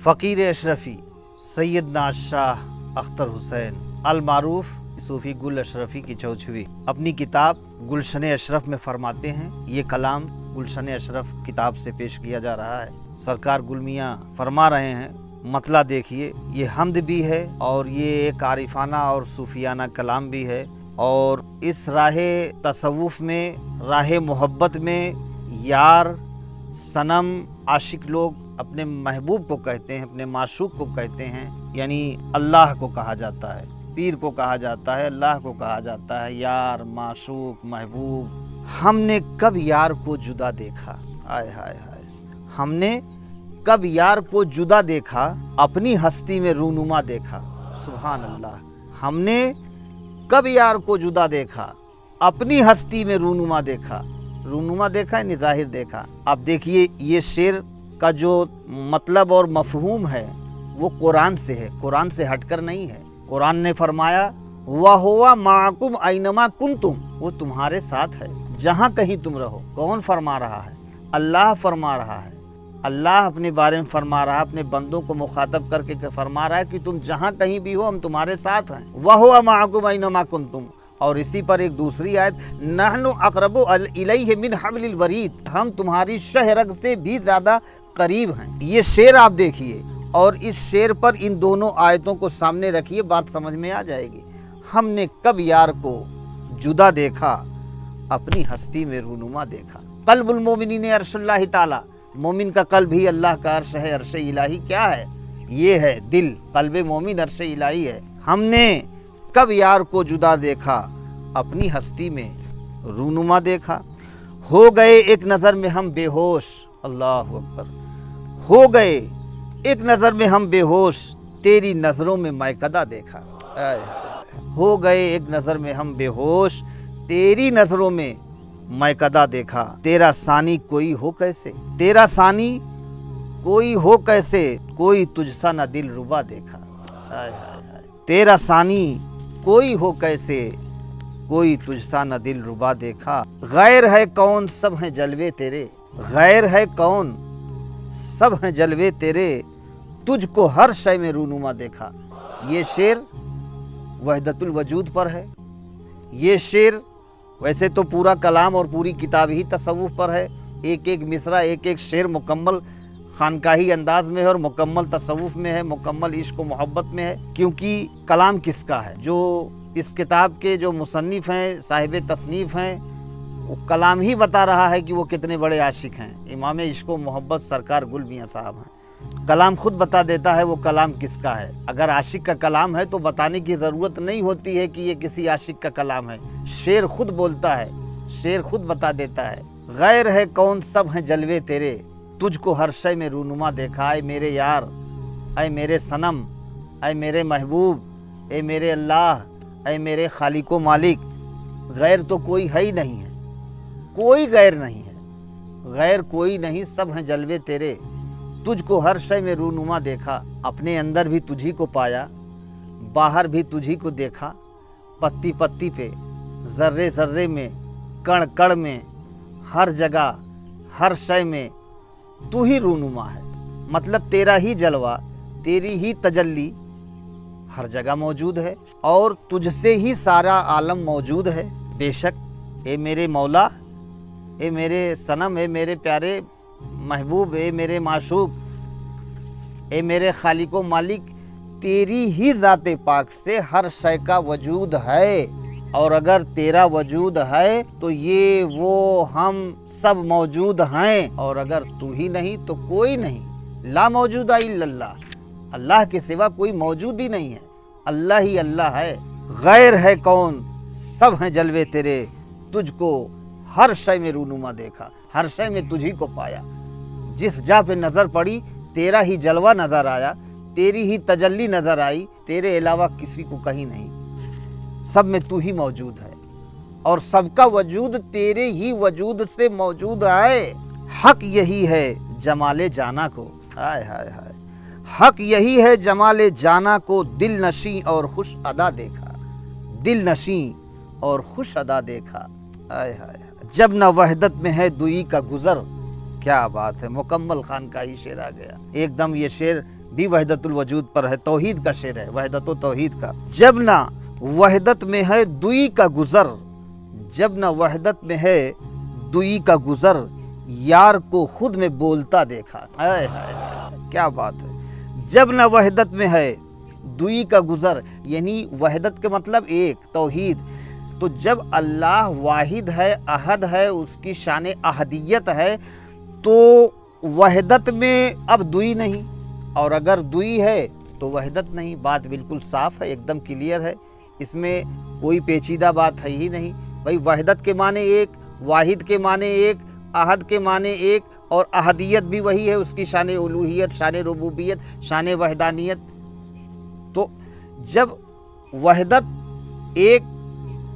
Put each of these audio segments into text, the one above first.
फ़कीर अशरफ़ी सैयदना शाह अख्तर हुसैन अल-मारूफ सूफ़ी गुल अशरफ़ी की चौछवी अपनी किताब गुलशन अशरफ में फरमाते हैं। ये कलाम गुलशन अशरफ किताब से पेश किया जा रहा है। सरकार गुल मियाँ फरमा रहे हैं, मतला देखिए, ये हमद भी है और ये एक आरिफाना और सूफियाना कलाम भी है। और इस राह तसव्वुफ़ में, राह मोहब्बत में यार, सनम, आशिक लोग अपने महबूब को कहते हैं, अपने माशूक को कहते हैं, यानी अल्लाह को कहा जाता है, पीर को कहा जाता है, अल्लाह को कहा जाता है, यार, माशूक, महबूब। हमने कब यार को जुदा देखा, आय हाय हाय, हमने कब यार को जुदा देखा, अपनी हस्ती में रूनुमा देखा। सुभान अल्लाह। हमने कब यार को जुदा देखा, अपनी हस्ती में रूनुमा देखा। रूनुमा देखा है, ज़ाहिर देखा। अब देखिए, ये शेर का जो मतलब और मफहूम है वो कुरान से है, कुरान से हटकर नहीं है। कुरान ने फरमाया, वा हुवा माकुम ऐनमा कुंतुम, वो तुम्हारे साथ है जहाँ कहीं तुम रहो। कौन फरमा रहा है? अल्लाह फरमा रहा है। अल्लाह अपने बारे में फरमा रहा है, अपने बंदों को मुखातब करके फरमा रहा है कि तुम जहाँ कहीं भी हो, हम तुम्हारे साथ हैं। वा हुवा माकुम ऐनमा कुंतुम। और इसी पर एक दूसरी आयत, नहनु अक़रबु इलैहि मिन हब्लिल वरीद, हम तुम्हारी शहरग से भी ज़्यादा करीब हैं। ये शेर आप देखिए और इस शेर पर इन दोनों आयतों को सामने रखिए, बात समझ में आ जाएगी। हमने कब यार को जुदा देखा, अपनी हस्ती में रूनुमा देखा। क़ल्बुल मोमिनीन अर्शुल्लाहि ताला, मोमिन का कल्ब ही अल्लाह का अर्श है। अर्श इलाही क्या है? ये है दिल। क़ल्ब मोमिन अर्श इलाही है। हमने कब यार को जुदा देखा, अपनी हस्ती में रूनुमा देखा। हो गए एक नज़र में हम बेहोश, अल्लाहु अकबर। हो गए एक नज़र में हम बेहोश, तेरी नज़रों में मैकदा देखा। हो गए एक नज़र में हम बेहोश, तेरी नज़रों में मैकदा देखा। तेरा सानी कोई हो कैसे, तेरा सानी कोई हो कैसे, कोई तुझसा न दिल रुबा देखा। तेरा सानी कोई हो कैसे, कोई तुझसा न दिल रुबा देखा। गैर है कौन, सब हैं जलवे तेरे। गैर है कौन, सब हैं जलवे तेरे, तुझको हर शय में रूनुमा देखा। ये शेर वहदतुल वजूद पर है। ये शेर, वैसे तो पूरा कलाम और पूरी किताब ही तसव्वुफ़ पर है। एक एक मिसरा, एक एक शेर मुकम्मल खानकाही अंदाज में है और मुकम्मल तसव्वुफ़ में है, मुकम्मल इश्क व मोहब्बत में है। क्योंकि कलाम किसका है? जो इस किताब के जो मुसन्निफ़ हैं, साहिब तसनीफ़ हैं, वो कलाम ही बता रहा है कि वो कितने बड़े आशिक हैं। इमाम इश्क व मोहब्बत सरकार गुल मियाँ साहब हैं। कलाम खुद बता देता है वो कलाम किसका है। अगर आशिक का कलाम है तो बताने की ज़रूरत नहीं होती है कि ये किसी आशिक का कलाम है। शेर खुद बोलता है, शेर खुद बता देता है। गैर है कौन, सब हैं जलवे तेरे, तुझको हर शय में रूनुमा देखा। ऐ मेरे यार, ऐ मेरे सनम, ऐ मेरे महबूब, ऐ मेरे अल्लाह, ऐ मेरे खालिको मालिक। गैर तो कोई है ही नहीं है, कोई गैर नहीं है, गैर कोई नहीं, सब हैं जलवे तेरे, तुझको हर शय में रूनुमा देखा। अपने अंदर भी तुझी को पाया, बाहर भी तुझी को देखा। पत्ती पत्ती पे, ज़र्रे ज़र्रे में, कण कण में, हर जगह, हर शय में तू ही रूनुमा है। मतलब तेरा ही जलवा, तेरी ही तजल्ली हर जगह मौजूद है और तुझसे ही सारा आलम मौजूद है। बेशक ए मेरे मौला, ए मेरे सनम, ए मेरे प्यारे महबूब, ए मेरे माशूक, ए मेरे खालिको मालिक, तेरी ही ज़ाते पाक से हर शय का वजूद है। और अगर तेरा वजूद है तो ये वो हम सब मौजूद हैं। और अगर तू ही नहीं तो कोई नहीं। ला मौजूदा इल्लल्लाह, अल्लाह के सिवा कोई मौजूद ही नहीं है। अल्लाह ही अल्लाह है। गैर है कौन, सब हैं जलवे तेरे, तुझको हर शय में रूनुमा देखा। हर शय में तुझी को पाया। जिस जा पे नज़र पड़ी तेरा ही जलवा नज़र आया, तेरी ही तजल्ली नज़र आई। तेरे अलावा किसी को कहीं नहीं, सब में तू ही मौजूद है और सबका वजूद तेरे ही वजूद से मौजूद है। हक यही है जमाले जाना को, हाय हाय हाय, हक यही है जमाले जाना को, दिल नशी और खुश अदा देखा। दिल नशी और खुश अदा देखा, हाय हाय। जब न वहदत में है दुई का गुजर, क्या बात है, मुकम्मल खानकाही शेर आ गया। एकदम ये शेर भी वहदतुल वजूद पर है, तौहीद का शेर है, वहदत व तौहीद का। जब ना वहदत में है दुई का गुजर, जब ना वहदत में है दुई का गुजर, यार को खुद में बोलता देखा। हाय हाय क्या बात है। जब ना वहदत में है दुई का गुजर, यानी वहदत के मतलब एक, तौहीद। तो जब अल्लाह वाहिद है, अहद है, उसकी शान अहदियत है, तो वहदत में अब दुई नहीं, और अगर दुई है तो वहदत नहीं। बात बिल्कुल साफ है, एकदम क्लियर है, इसमें कोई पेचीदा बात है ही नहीं। भाई वहदत के माने एक, वाहिद के माने एक, अहद के माने एक, और अहदियत भी वही है, उसकी शान उलूहियत, शान रुबूबियत, शान वहदानियत। तो जब वहदत एक,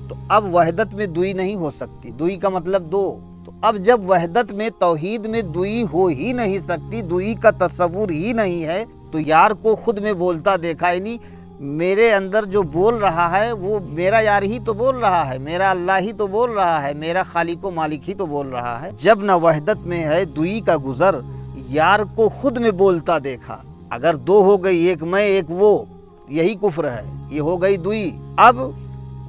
तो अब वहदत में दुई नहीं हो सकती, दुई का मतलब दो। तो अब जब वहदत में, तौहीद में दुई हो ही नहीं सकती, दुई का तस्वुर ही नहीं है, तो यार को खुद में बोलता देखा, यानी मेरे अंदर जो बोल रहा है वो मेरा यार ही तो बोल रहा है, मेरा अल्लाह ही तो बोल रहा है, मेरा खालिक व मालिक ही तो बोल रहा है। जब न वहदत में है दुई का गुजर, यार को खुद में बोलता देखा। अगर दो हो गई, एक मैं एक वो, यही कुफ्र है, ये हो गई दुई। अब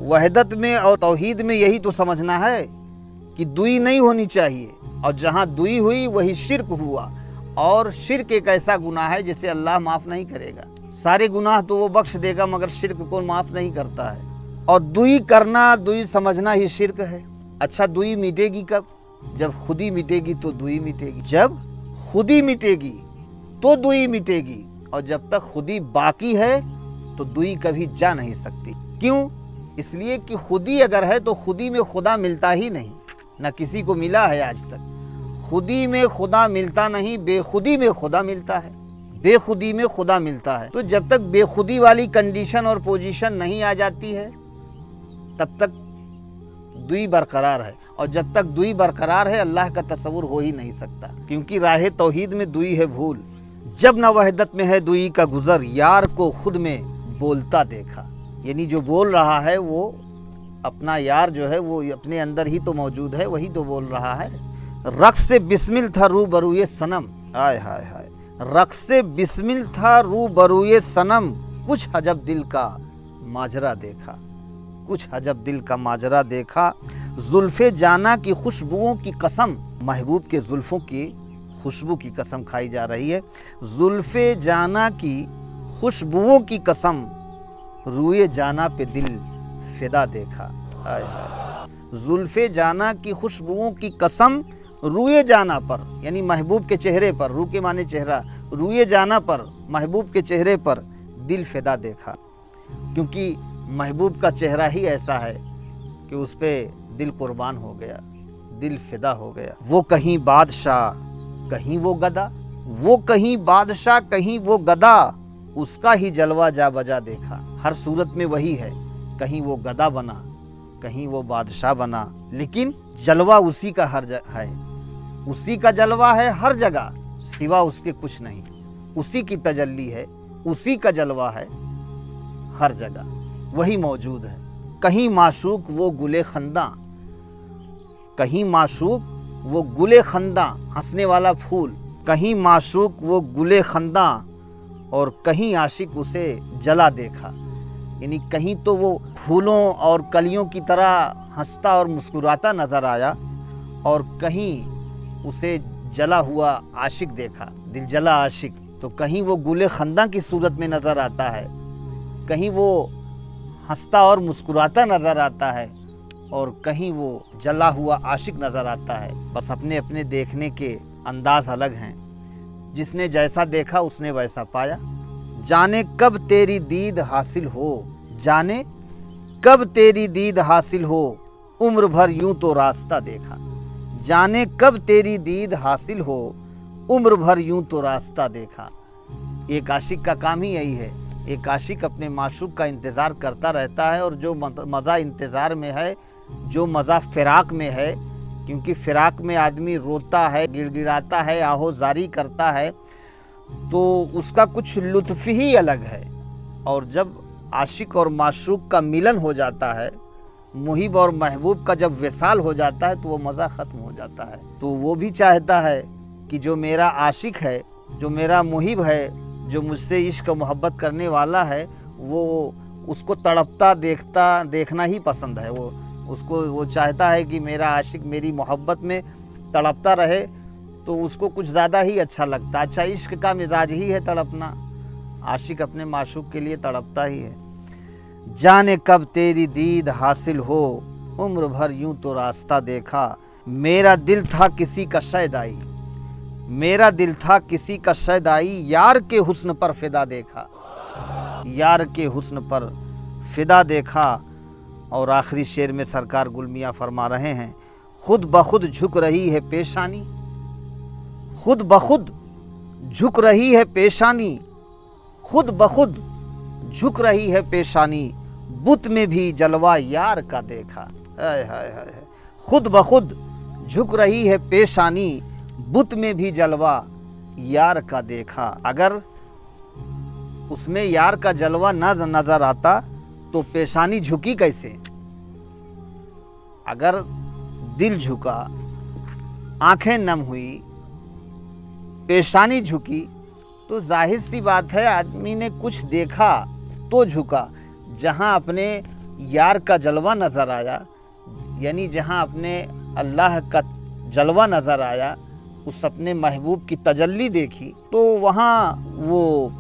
वहदत में और तौहीद में यही तो समझना है कि दुई नहीं होनी चाहिए, और जहाँ दुई हुई वही शिर्क हुआ। और शिर्क एक ऐसा गुनाह है जिसे अल्लाह माफ़ नहीं करेगा। सारे गुनाह तो वो बख्श देगा, मगर शिर्क को माफ़ नहीं करता है। और दुई करना, दुई समझना ही शिर्क है। अच्छा, दुई मिटेगी कब? जब खुदी मिटेगी तो दुई मिटेगी, जब खुदी मिटेगी तो दुई मिटेगी, और जब तक खुदी बाकी है तो दुई कभी जा नहीं सकती। क्यों? इसलिए कि खुदी अगर है तो खुदी में खुदा मिलता ही नहीं, ना किसी को मिला है आज तक। खुदी में खुदा मिलता नहीं, बेखुदी में खुदा मिलता है, बेखुदी में खुदा मिलता है। तो जब तक बेखुदी वाली कंडीशन और पोजीशन नहीं आ जाती है तब तक दुई बरकरार है, और जब तक दुई बरकरार है अल्लाह का तस्वुर हो ही नहीं सकता, क्योंकि राह तौहीद में दुई है भूल। जब न वहदत में है दुई का गुजर, यार को खुद में बोलता देखा, यानी जो बोल रहा है वो अपना यार जो है वो अपने अंदर ही तो मौजूद है, वही तो बोल रहा है। रक्स से बिस्मिल था रू बरुए सनम, आय हाय हाय, रक्स से बिस्मिल था रू बरुए सनम, कुछ अजब दिल का माजरा देखा, कुछ अजब दिल का माजरा देखा। जुल्फे जाना की खुशबुओं की कसम, महबूब के जुल्फों की खुशबू की कसम खाई जा रही है। जुल्फे जाना की खुशबुओं की कसम, रूए जाना पे दिल फिदा देखा, आय हाय। जुल्फे जाना की खुशबुओं की कसम, रूए जाना पर, यानी महबूब के चेहरे पर, रू के माने चेहरा, रूए जाना पर, महबूब के चेहरे पर दिल फिदा देखा, क्योंकि महबूब का चेहरा ही ऐसा है कि उस पे दिल कुर्बान हो गया, दिल फिदा हो गया। वो कहीं बादशाह कहीं वो गदा, वो कहीं बादशाह कहीं वो गदा, उसका ही जलवा जा बजा देखा। हर सूरत में वही है, कहीं वो गदा बना, कहीं वो बादशाह बना, लेकिन जलवा उसी का हर है, उसी का जलवा है हर जगह, सिवा उसके कुछ नहीं। उसी की तजल्ली है, उसी का जलवा है हर जगह, वही मौजूद है। कहीं माशूक वो गुले खंदा, कहीं माशूक वो गुले खंदा, हंसने वाला फूल, कहीं माशूक वो गुले खंदा, और कहीं आशिक उसे जला देखा, यानी कहीं तो वो फूलों और कलियों की तरह हंसता और मुस्कुराता नज़र आया, और कहीं उसे जला हुआ आशिक देखा, दिल जला आशिक। तो कहीं वो गुले खंदा की सूरत में नज़र आता है, कहीं वो हंसता और मुस्कुराता नज़र आता है, और कहीं वो जला हुआ आशिक नज़र आता है। बस अपने अपने देखने के अंदाज अलग हैं, जिसने जैसा देखा उसने वैसा पाया। जाने कब तेरी दीद हासिल हो, जाने कब तेरी दीद हासिल हो, उम्र भर यूं तो रास्ता देखा। जाने कब तेरी दीद हासिल हो, उम्र भर यूं तो रास्ता देखा। एक आशिक का काम ही यही है, एक आशिक अपने माशूक का इंतज़ार करता रहता है, और जो मज़ा इंतज़ार में है, जो मज़ा फ़िराक में है, क्योंकि फ़िराक में आदमी रोता है, गिड़गिड़ाता है, आहोज़ारी करता है, तो उसका कुछ लुत्फ़ ही अलग है। और जब आशिक और माशूक का मिलन हो जाता है, मुहिब और महबूब का जब विसाल हो जाता है, तो वो मज़ा ख़त्म हो जाता है। तो वो भी चाहता है कि जो मेरा आशिक है, जो मेरा मुहिब है, जो मुझसे इश्क मोहब्बत करने वाला है वो उसको तड़पता देखना ही पसंद है। वो चाहता है कि मेरा आशिक मेरी मोहब्बत में तड़पता रहे, तो उसको कुछ ज़्यादा ही अच्छा लगता है। अच्छा, इश्क का मिजाज ही है तड़पना, आशिक अपने माशूक के लिए तड़पता ही है। जाने कब तेरी दीद हासिल हो, उम्र भर यूं तो रास्ता देखा, मेरा दिल था किसी का शैदाई, मेरा दिल था किसी का शैदाई, यार के हुस्न पर फिदा देखा, यार के हुस्न पर फिदा देखा। और आखिरी शेर में सरकार गुल मियाँ फरमा रहे हैं, खुद बखुद झुक रही है पेशानी, खुद बखुद झुक रही है पेशानी, खुद बखुद झुक रही है पेशानी, बुत में भी जलवा यार का देखा। हाय हाय हाय, खुद बखुद झुक रही है पेशानी, बुत में भी जलवा यार का देखा। अगर उसमें यार का जलवा न नजर आता तो पेशानी झुकी कैसे? अगर दिल झुका, आंखें नम हुई, पेशानी झुकी, तो जाहिर सी बात है आदमी ने कुछ देखा तो झुका। जहां अपने यार का जलवा नज़र आया, यानी जहां अपने अल्लाह का जलवा नज़र आया, उस अपने महबूब की तजल्ली देखी, तो वहाँ वो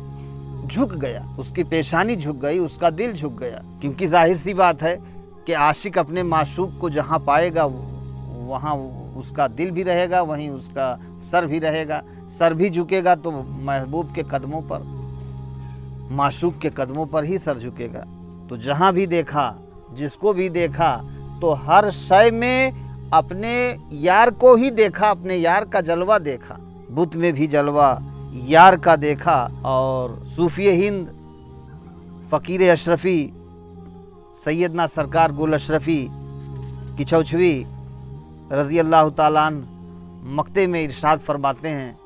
झुक गया, उसकी पेशानी झुक गई, उसका दिल झुक गया। क्योंकि जाहिर सी बात है कि आशिक अपने माशूक को जहाँ पाएगा वहाँ उसका दिल भी रहेगा, वहीं उसका सर भी रहेगा। सर भी झुकेगा तो महबूब के कदमों पर, माशूक के कदमों पर ही सर झुकेगा। तो जहाँ भी देखा, जिसको भी देखा, तो हर शय में अपने यार को ही देखा, अपने यार का जलवा देखा। बुत में भी जलवा यार का देखा। और सूफी हिंद फ़कीर अशरफ़ी सैयदना सरकार गुल अशरफ़ी की चौछवी रज़ी अल्लाह ताला अन्हु मक्ते में इरशाद फरमाते हैं,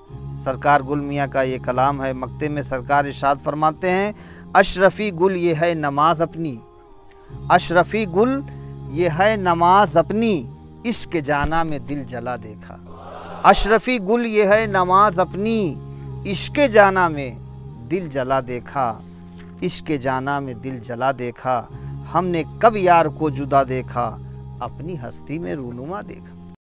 सरकार गुल मियाँ का ये कलाम है। मक्ते में सरकार इरशाद फरमाते हैं, अशरफ़ी गुल ये है नमाज अपनी, अशरफ़ी गुल ये है नमाज अपनी, इश्क जाना में दिल जला देखा। अशरफ़ी गुल ये है नमाज अपनी, इश्क जाना में दिल जला देखा, इश्क जाना में दिल जला देखा, हमने कब यार को जुदा देखा, अपनी हस्ती में रूनुमा देखा।